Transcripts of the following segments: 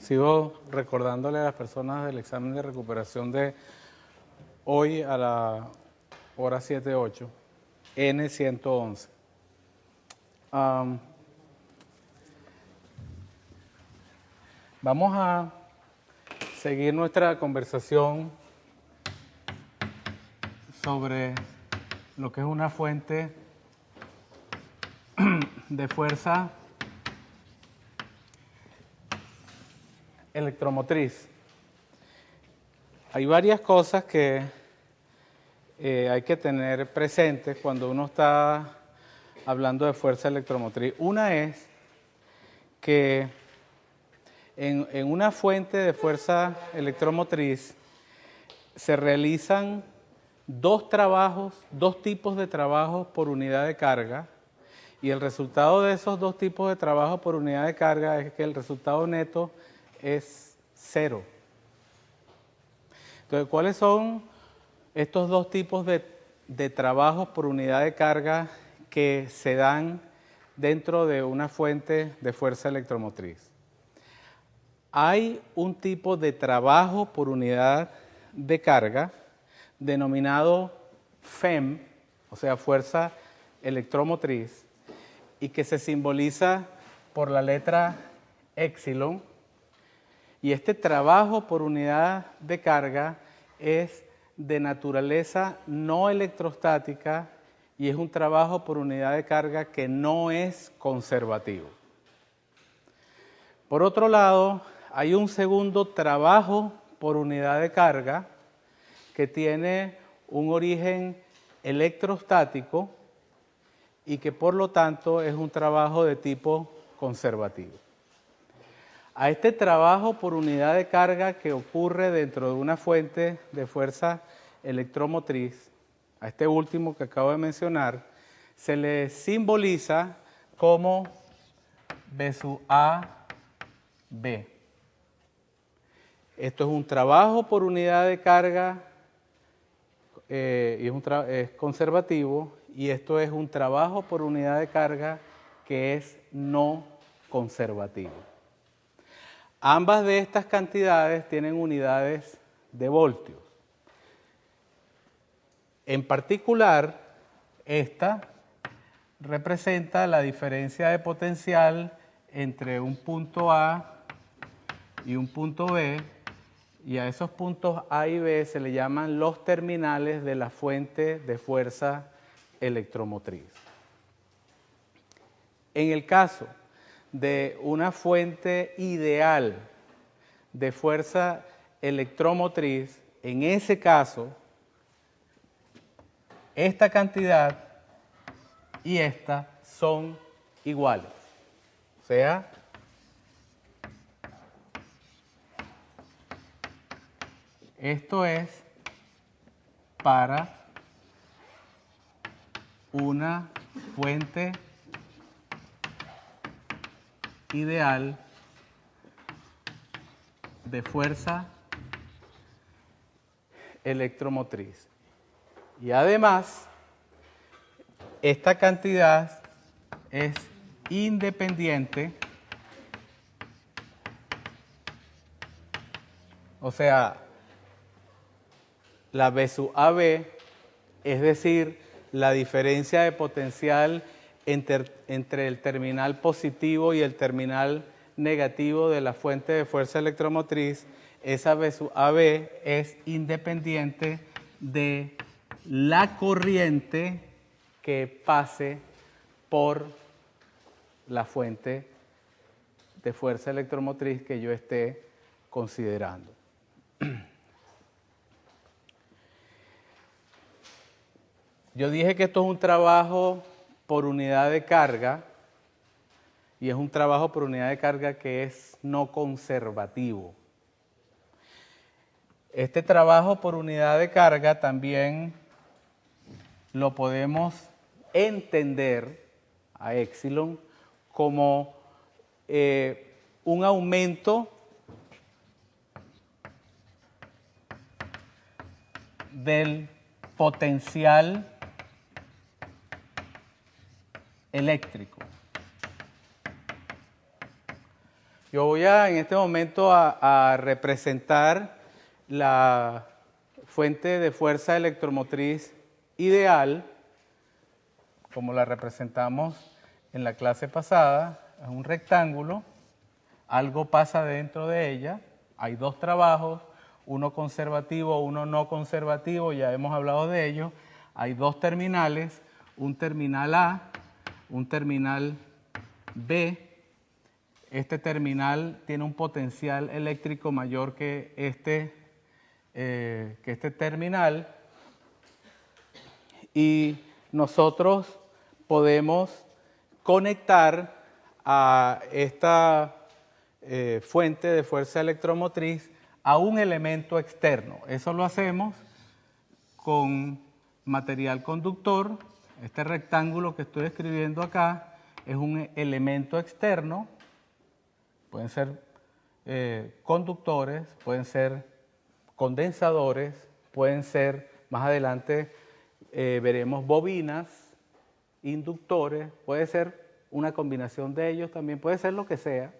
Sigo recordándole a las personas del examen de recuperación de hoy a la hora 7:08, N111. Vamos a seguir nuestra conversación sobre lo que es una fuente de fuerza electromotriz. Hay varias cosas que hay que tener presentes cuando uno está hablando de fuerza electromotriz. Una es que en una fuente de fuerza electromotriz se realizan dos tipos de trabajos por unidad de carga, y el resultado de esos dos tipos de trabajo por unidad de carga es que el resultado neto es 0. Entonces, ¿cuáles son estos dos tipos de trabajos por unidad de carga que se dan dentro de una fuente de fuerza electromotriz? Hay un tipo de trabajo por unidad de carga denominado FEM, o sea, fuerza electromotriz, y que se simboliza por la letra epsilon. Y este trabajo por unidad de carga es de naturaleza no electrostática y es un trabajo por unidad de carga que no es conservativo. Por otro lado, hay un segundo trabajo por unidad de carga que tiene un origen electrostático y que por lo tanto es un trabajo de tipo conservativo. A este trabajo por unidad de carga que ocurre dentro de una fuente de fuerza electromotriz, a este último que acabo de mencionar, se le simboliza como B sub A B. Esto es un trabajo por unidad de carga y es conservativo, y esto es un trabajo por unidad de carga que es no conservativo. Ambas de estas cantidades tienen unidades de voltios. En particular, esta representa la diferencia de potencial entre un punto A y un punto B, y a esos puntos A y B se le llaman los terminales de la fuente de fuerza electromotriz. En el caso de una fuente ideal de fuerza electromotriz, en ese caso, esta cantidad y esta son iguales. O sea, esto es para una fuente ideal de fuerza electromotriz. Y además, esta cantidad es independiente, o sea, la B sub AB, es decir, la diferencia de potencial entre el terminal positivo y el terminal negativo de la fuente de fuerza electromotriz, esa B sub AB es independiente de la corriente que pase por la fuente de fuerza electromotriz que yo esté considerando. Yo dije que esto es un trabajo por unidad de carga, y es un trabajo por unidad de carga que es no conservativo. Este trabajo por unidad de carga también lo podemos entender a epsilon como un aumento del potencial eléctrico. Yo voy en este momento a representar la fuente de fuerza electromotriz ideal, como la representamos en la clase pasada. Es un rectángulo, algo pasa dentro de ella, hay dos trabajos, uno conservativo, uno no conservativo, ya hemos hablado de ello. Hay dos terminales, un terminal A, un terminal B. Este terminal tiene un potencial eléctrico mayor que este terminal, y nosotros podemos conectar a esta fuente de fuerza electromotriz a un elemento externo. Eso lo hacemos con material conductor. Este rectángulo que estoy escribiendo acá es un elemento externo. Pueden ser conductores, pueden ser condensadores, pueden ser, más adelante veremos bobinas, inductores, puede ser una combinación de ellos también, puede ser lo que sea.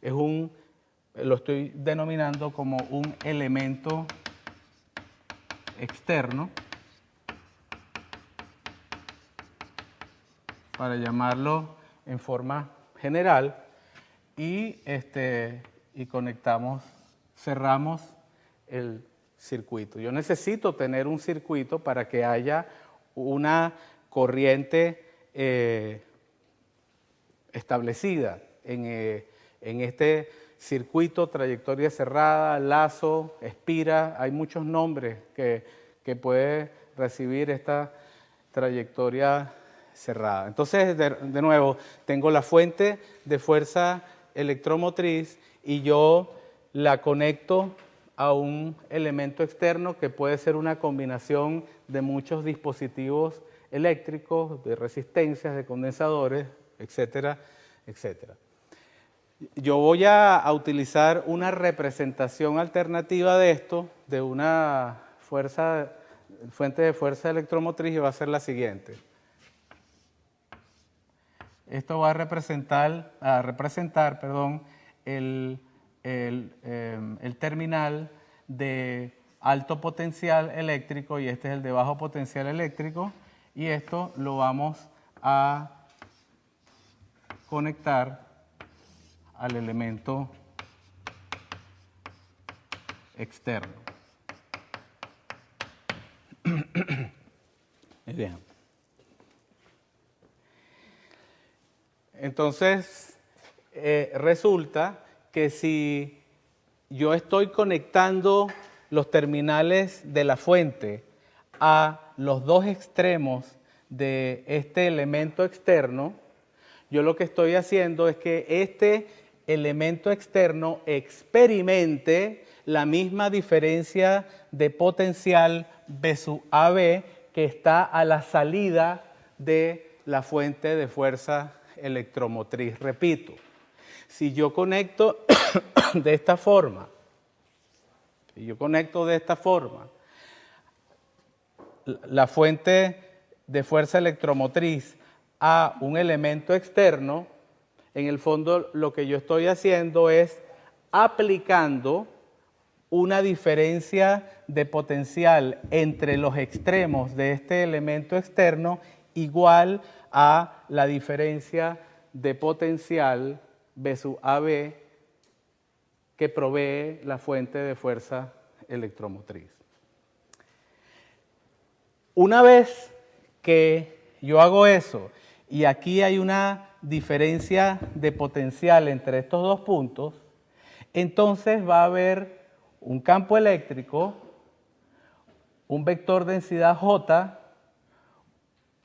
Lo estoy denominando como un elemento externo, para llamarlo en forma general, y conectamos, cerramos el circuito. Yo necesito tener un circuito para que haya una corriente establecida en este circuito, trayectoria cerrada, lazo, espira. Hay muchos nombres que puede recibir esta trayectoria cerrada. Entonces, de nuevo, tengo la fuente de fuerza electromotriz y yo la conecto a un elemento externo que puede ser una combinación de muchos dispositivos eléctricos, de resistencias, de condensadores, etcétera, etcétera. Yo voy a utilizar una representación alternativa de esto, de una fuente de fuerza electromotriz, y va a ser la siguiente. Esto va a representar el terminal de alto potencial eléctrico, y este es el de bajo potencial eléctrico, y esto lo vamos a conectar al elemento externo. Muy bien. Entonces, resulta que si yo estoy conectando los terminales de la fuente a los dos extremos de este elemento externo, yo lo que estoy haciendo es que este elemento externo experimente la misma diferencia de potencial B sub AB que está a la salida de la fuente de fuerza electromotriz. Repito, si yo conecto de esta forma, la fuente de fuerza electromotriz a un elemento externo, en el fondo lo que yo estoy haciendo es aplicando una diferencia de potencial entre los extremos de este elemento externo igual a la diferencia de potencial B sub AB que provee la fuente de fuerza electromotriz. Una vez que yo hago eso, y aquí hay una diferencia de potencial entre estos dos puntos, entonces va a haber un campo eléctrico, un vector densidad J,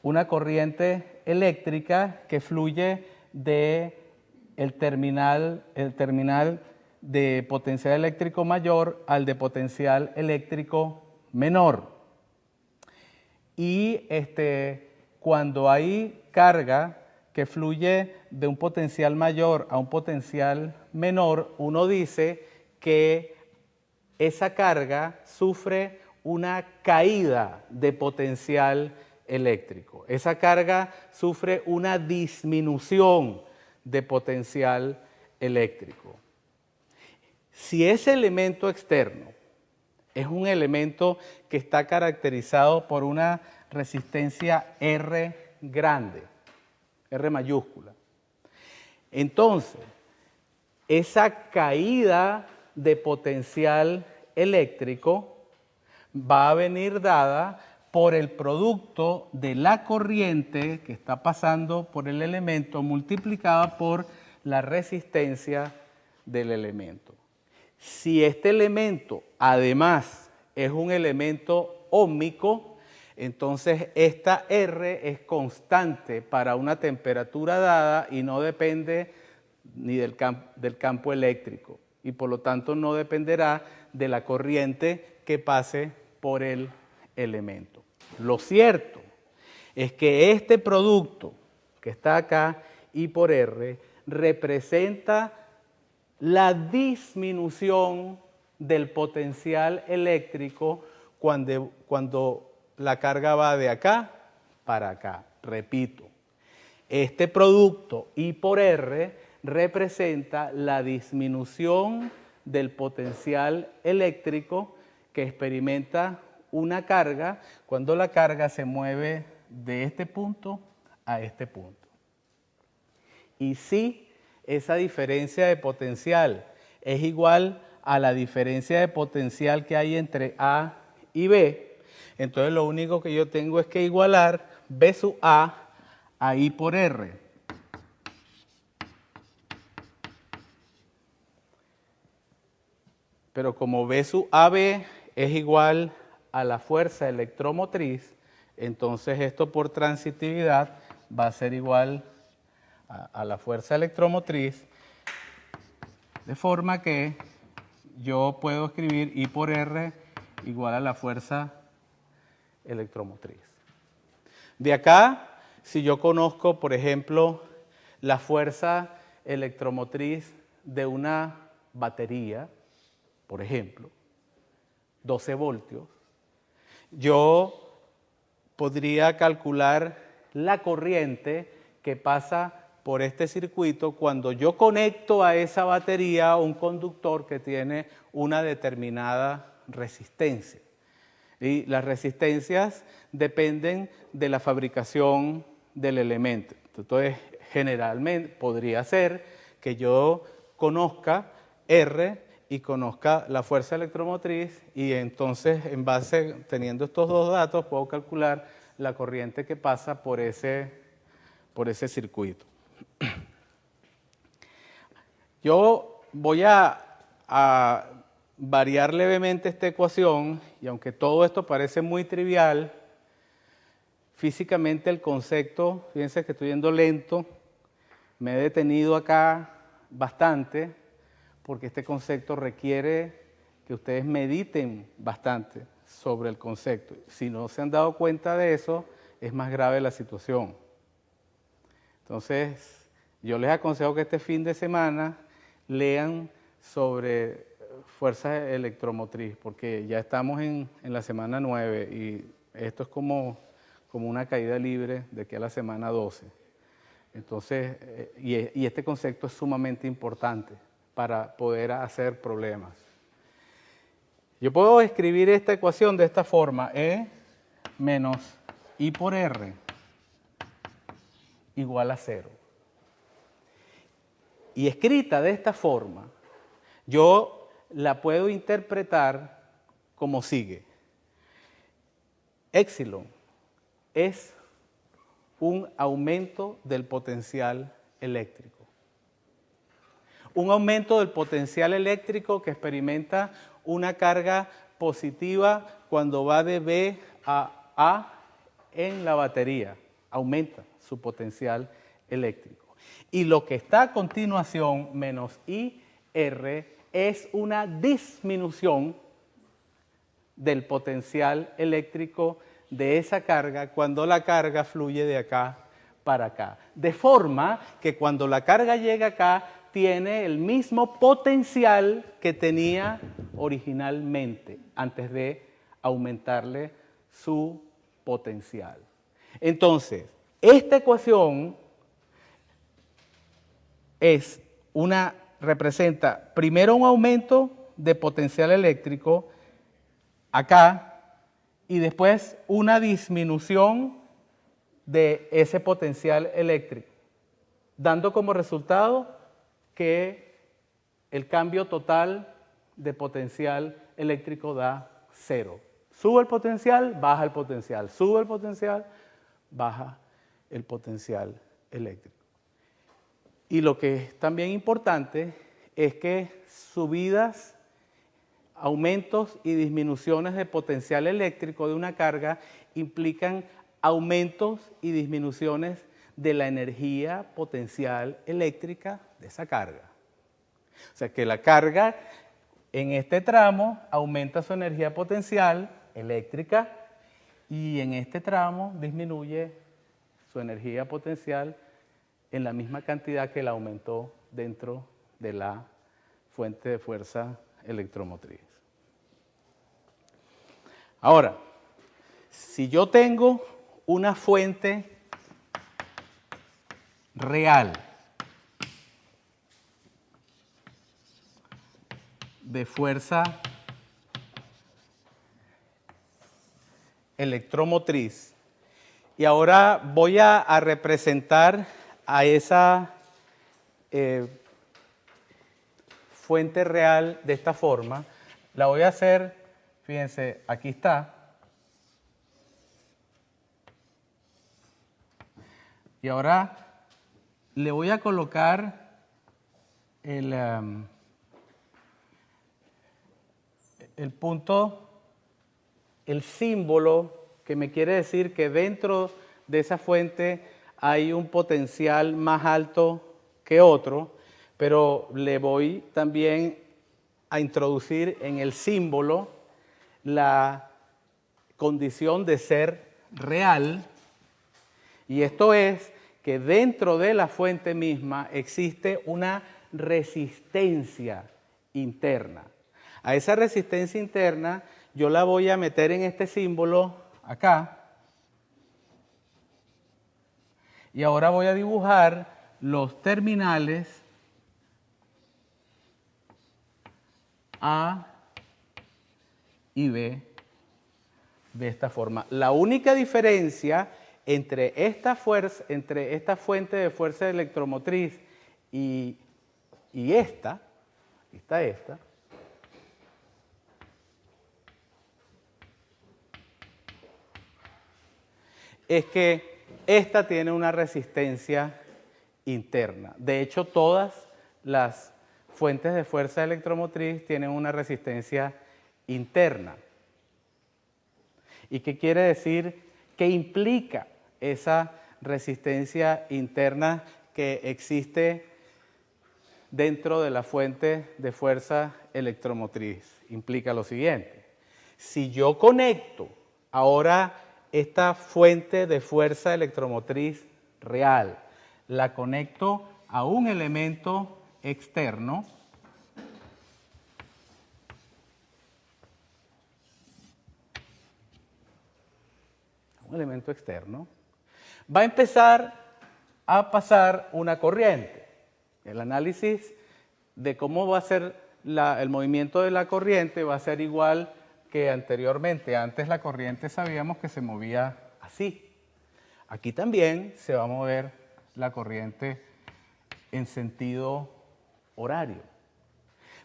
una corriente eléctrica que fluye de el terminal de potencial eléctrico mayor al de potencial eléctrico menor. Y cuando hay carga que fluye de un potencial mayor a un potencial menor, uno dice que esa carga sufre una caída de potencial eléctrico. Esa carga sufre una disminución de potencial eléctrico. Si ese elemento externo es un elemento que está caracterizado por una resistencia R grande, R mayúscula, entonces esa caída de potencial eléctrico va a venir dada por el producto de la corriente que está pasando por el elemento multiplicada por la resistencia del elemento. Si este elemento además es un elemento óhmico, entonces esta R es constante para una temperatura dada y no depende ni del campo eléctrico y por lo tanto no dependerá de la corriente que pase por el elemento. Lo cierto es que este producto que está acá, I por R, representa la disminución del potencial eléctrico cuando la carga va de acá para acá. Repito, este producto I por R representa la disminución del potencial eléctrico que experimenta una carga cuando la carga se mueve de este punto a este punto. Y si esa diferencia de potencial es igual a la diferencia de potencial que hay entre A y B, entonces lo único que yo tengo es que igualar B sub A I por R. Pero como B sub AB es igual a la fuerza electromotriz, entonces esto por transitividad va a ser igual a la fuerza electromotriz, de forma que yo puedo escribir I por R igual a la fuerza electromotriz. De acá, si yo conozco, por ejemplo, la fuerza electromotriz de una batería, por ejemplo, 12 voltios, yo podría calcular la corriente que pasa por este circuito cuando yo conecto a esa batería un conductor que tiene una determinada resistencia. Y las resistencias dependen de la fabricación del elemento. Entonces, generalmente podría ser que yo conozca R y conozca la fuerza electromotriz y entonces, teniendo estos dos datos, puedo calcular la corriente que pasa por ese circuito. Yo voy a variar levemente esta ecuación y aunque todo esto parece muy trivial, físicamente el concepto, fíjense que estoy yendo lento, me he detenido acá bastante porque este concepto requiere que ustedes mediten bastante sobre el concepto. Si no se han dado cuenta de eso, es más grave la situación. Entonces, yo les aconsejo que este fin de semana lean sobre fuerza electromotriz, porque ya estamos en la semana 9 y esto es como una caída libre de aquí a la semana 12. Entonces, y este concepto es sumamente importante para poder hacer problemas. Yo puedo escribir esta ecuación de esta forma, E menos I por R igual a 0. Y escrita de esta forma, yo la puedo interpretar como sigue. Epsilon es un aumento del potencial eléctrico. Un aumento del potencial eléctrico que experimenta una carga positiva cuando va de B a A en la batería. Aumenta su potencial eléctrico. Y lo que está a continuación, menos IR, es una disminución del potencial eléctrico de esa carga cuando la carga fluye de acá para acá. De forma que cuando la carga llega acá, tiene el mismo potencial que tenía originalmente, antes de aumentarle su potencial. Entonces, esta ecuación es una representa primero un aumento de potencial eléctrico acá y después una disminución de ese potencial eléctrico, dando como resultado que el cambio total de potencial eléctrico da 0. Sube el potencial, baja el potencial, sube el potencial, baja el potencial eléctrico. Y lo que es también importante es que subidas, aumentos y disminuciones de potencial eléctrico de una carga implican aumentos y disminuciones de la energía potencial eléctrica de esa carga. O sea que la carga en este tramo aumenta su energía potencial eléctrica y en este tramo disminuye su energía potencial en la misma cantidad que la aumentó dentro de la fuente de fuerza electromotriz. Ahora, si yo tengo una fuente real de fuerza electromotriz, y ahora voy a representar a esa fuente real de esta forma. La voy a hacer, fíjense, aquí está. Y ahora le voy a colocar el punto, el símbolo que me quiere decir que dentro de esa fuente hay un potencial más alto que otro, pero le voy también a introducir en el símbolo la condición de ser real, y esto es que dentro de la fuente misma existe una resistencia interna. A esa resistencia interna yo la voy a meter en este símbolo acá, y ahora voy a dibujar los terminales A y B de esta forma. La única diferencia entre esta fuente de fuerza electromotriz y esta, es que esta tiene una resistencia interna. De hecho, todas las fuentes de fuerza electromotriz tienen una resistencia interna. ¿Y qué quiere decir? ¿Qué implica esa resistencia interna que existe dentro de la fuente de fuerza electromotriz? Implica lo siguiente: si yo conecto ahora esta fuente de fuerza electromotriz real, la conecto a un elemento externo, va a empezar a pasar una corriente. El análisis de cómo va a ser el movimiento de la corriente va a ser igual que anteriormente. Antes la corriente sabíamos que se movía así. Aquí también se va a mover la corriente en sentido horario.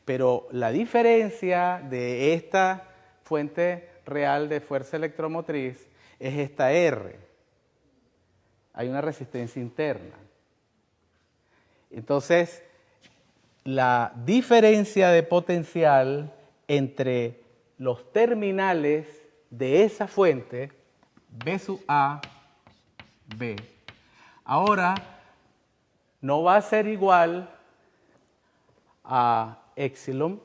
Pero la diferencia de esta fuente real de fuerza electromotriz es esta R. Hay una resistencia interna. Entonces, la diferencia de potencial entre los terminales de esa fuente, B sub A, B, ahora no va a ser igual a epsilon,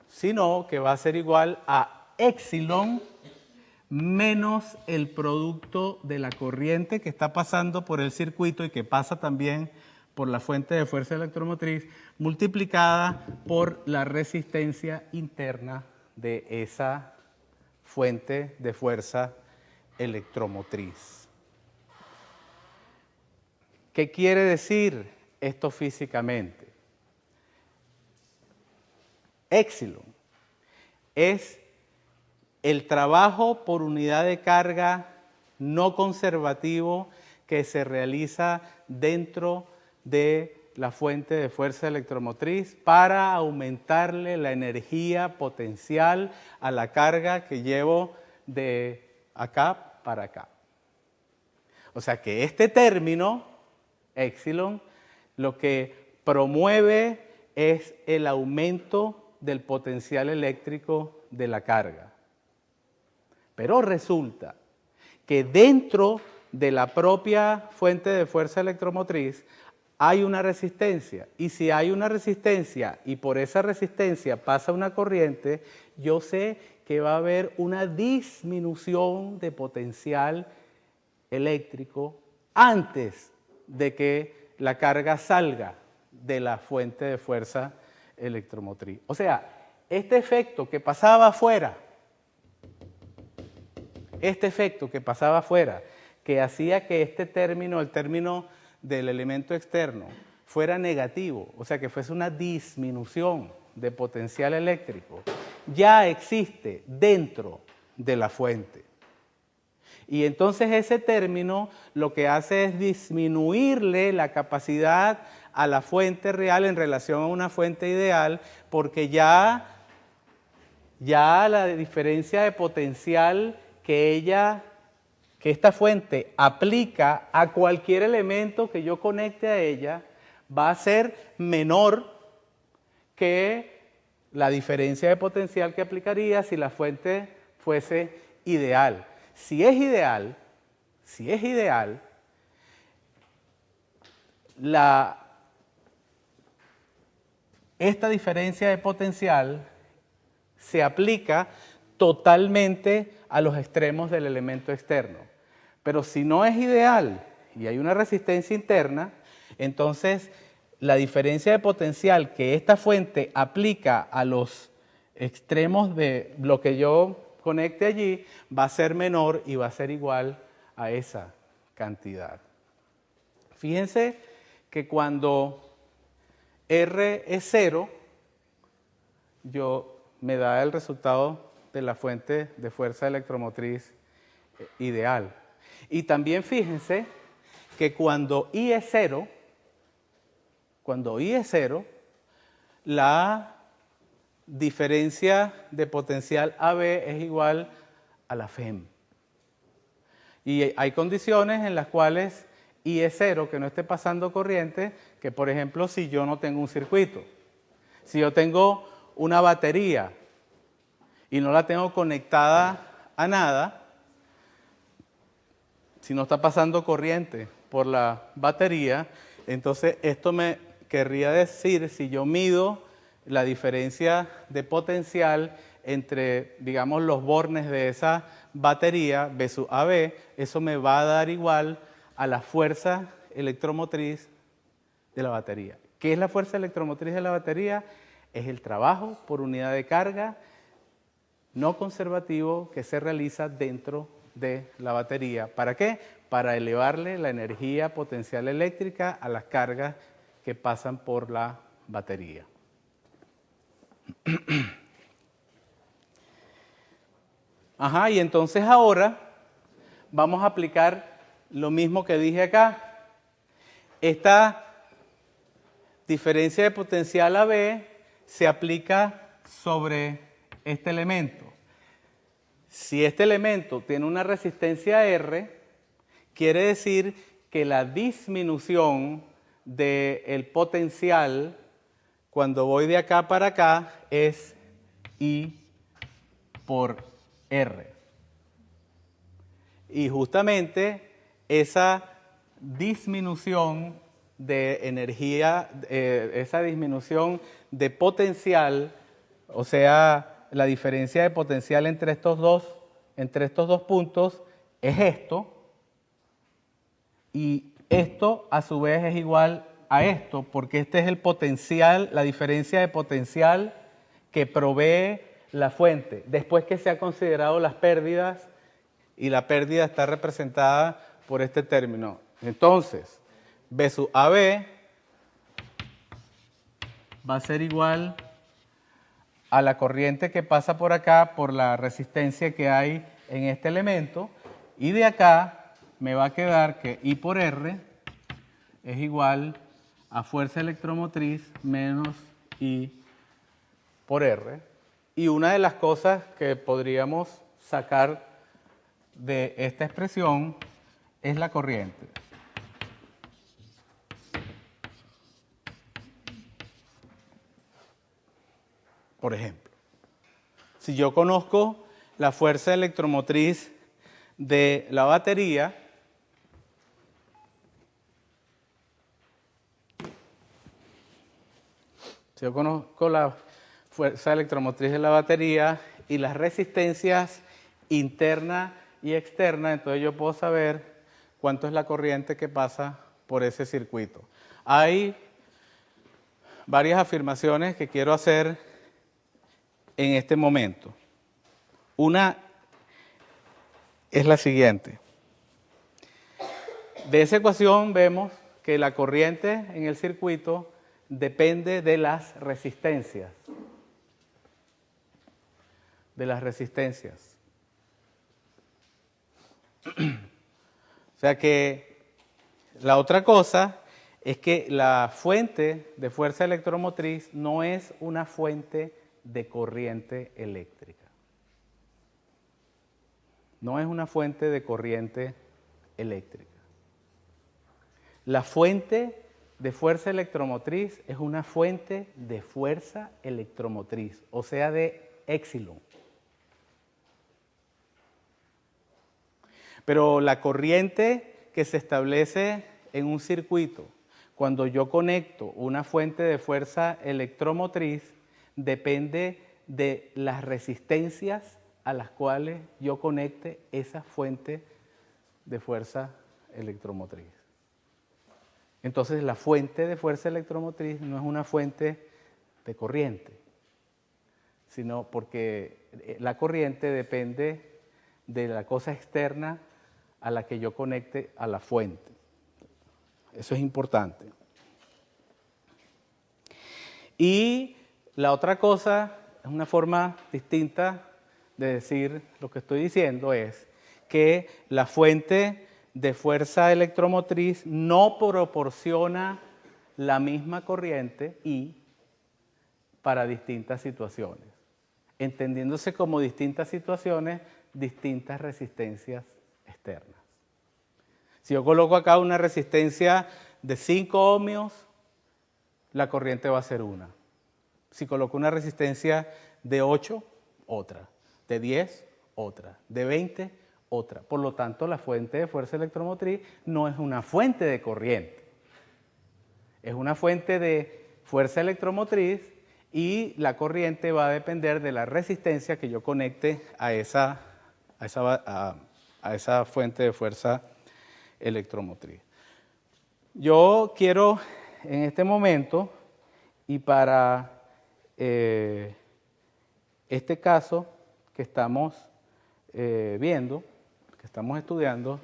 sino que va a ser igual a epsilon menos el producto de la corriente que está pasando por el circuito y que pasa también por la fuente de fuerza electromotriz, multiplicada por la resistencia interna de esa fuente de fuerza electromotriz. ¿Qué quiere decir esto físicamente. Epsilon es el trabajo por unidad de carga no conservativo que se realiza dentro de la fuente de fuerza electromotriz para aumentarle la energía potencial a la carga que llevo de acá para acá. O sea que este término, epsilon, lo que promueve es el aumento del potencial eléctrico de la carga. Pero resulta que dentro de la propia fuente de fuerza electromotriz hay una resistencia, y si hay una resistencia y por esa resistencia pasa una corriente, yo sé que va a haber una disminución de potencial eléctrico antes de que la carga salga de la fuente de fuerza electromotriz. O sea, este efecto que pasaba afuera, que hacía que este término, el término del elemento externo, fuera negativo, o sea, que fuese una disminución de potencial eléctrico, ya existe dentro de la fuente. Y entonces ese término lo que hace es disminuirle la capacidad a la fuente real en relación a una fuente ideal, porque ya la diferencia de potencial que esta fuente aplica a cualquier elemento que yo conecte a ella va a ser menor que la diferencia de potencial que aplicaría si la fuente fuese ideal. Si es ideal, esta diferencia de potencial se aplica totalmente a los extremos del elemento externo. Pero si no es ideal y hay una resistencia interna, entonces la diferencia de potencial que esta fuente aplica a los extremos de lo que yo conecte allí va a ser menor y va a ser igual a esa cantidad. Fíjense que cuando R es 0, me da el resultado de la fuente de fuerza electromotriz ideal. Y también fíjense que cuando I es 0, la diferencia de potencial AB es igual a la FEM. Y hay condiciones en las cuales I es 0, que no esté pasando corriente, que por ejemplo si yo no tengo un circuito, si yo tengo una batería y no la tengo conectada a nada, si no está pasando corriente por la batería, entonces esto me querría decir, si yo mido la diferencia de potencial entre, digamos, los bornes de esa batería versus AB, eso me va a dar igual a la fuerza electromotriz de la batería. ¿Qué es la fuerza electromotriz de la batería? Es el trabajo por unidad de carga no conservativo que se realiza dentro de la batería. ¿Para qué? Para elevarle la energía potencial eléctrica a las cargas que pasan por la batería. Ajá, y entonces ahora vamos a aplicar lo mismo que dije acá. Esta diferencia de potencial AB se aplica sobre este elemento. Si este elemento tiene una resistencia R, quiere decir que la disminución del potencial cuando voy de acá para acá es I por R. Y justamente esa disminución de energía, esa disminución de potencial, o sea, la diferencia de potencial entre estos dos puntos es esto, y esto a su vez es igual a esto, porque este es el potencial, la diferencia de potencial que provee la fuente, después que se han considerado las pérdidas, y la pérdida está representada por este término. Entonces, B sub AB va a ser igual a la corriente que pasa por acá por la resistencia que hay en este elemento, y de acá me va a quedar que I por R es igual a fuerza electromotriz menos I por R. Y una de las cosas que podríamos sacar de esta expresión es la corriente. Por ejemplo, si yo conozco la fuerza electromotriz de la batería, si yo conozco la fuerza electromotriz de la batería y las resistencias interna y externa, entonces yo puedo saber cuánto es la corriente que pasa por ese circuito. Hay varias afirmaciones que quiero hacer en este momento. Una es la siguiente. De esa ecuación vemos que la corriente en el circuito depende de las resistencias. De las resistencias. O sea que la otra cosa es que la fuente de fuerza electromotriz no es una fuente de corriente eléctrica. No es una fuente de corriente eléctrica. La fuente de fuerza electromotriz es una fuente de fuerza electromotriz, o sea, de éxilon. Pero la corriente que se establece en un circuito, cuando yo conecto una fuente de fuerza electromotriz, depende de las resistencias a las cuales yo conecte esa fuente de fuerza electromotriz. Entonces, la fuente de fuerza electromotriz no es una fuente de corriente, sino porque la corriente depende de la cosa externa a la que yo conecte a la fuente. Eso es importante. Y la otra cosa, es una forma distinta de decir lo que estoy diciendo, es que la fuente de fuerza electromotriz no proporciona la misma corriente I para distintas situaciones, entendiéndose como distintas situaciones, distintas resistencias externas. Si yo coloco acá una resistencia de 5 ohmios, la corriente va a ser una. Si coloco una resistencia de 8, otra. De 10, otra. De 20, otra. Por lo tanto, la fuente de fuerza electromotriz no es una fuente de corriente. Es una fuente de fuerza electromotriz y la corriente va a depender de la resistencia que yo conecte a esa fuente de fuerza electromotriz. Yo quiero en este momento y para este caso que estamos viendo, que estamos estudiando,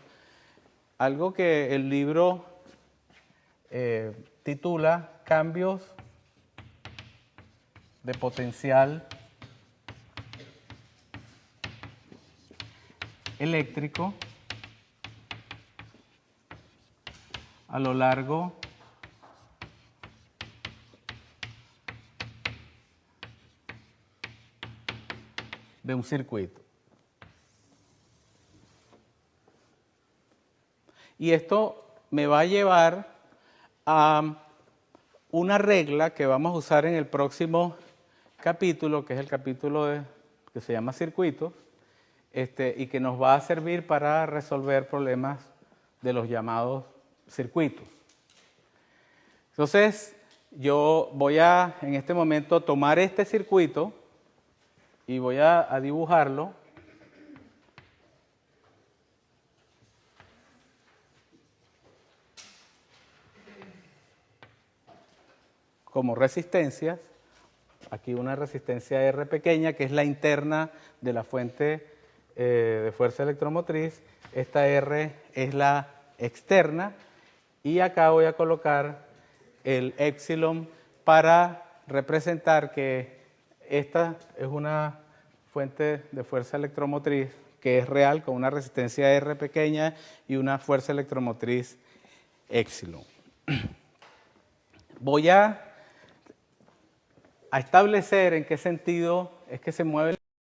algo que el libro titula Cambios de potencial eléctrico a lo largo de un circuito. Y esto me va a llevar a una regla que vamos a usar en el próximo capítulo, que es el capítulo que se llama circuitos, y que nos va a servir para resolver problemas de los llamados circuitos. Entonces, yo voy a, en este momento, tomar este circuito y voy a dibujarlo como resistencias. Aquí una resistencia R pequeña, que es la interna de la fuente de fuerza electromotriz. Esta R es la externa. Y acá voy a colocar el épsilon para representar que esta es una fuente de fuerza electromotriz que es real, con una resistencia R pequeña y una fuerza electromotriz épsilon. Voy a establecer en qué sentido es que se mueve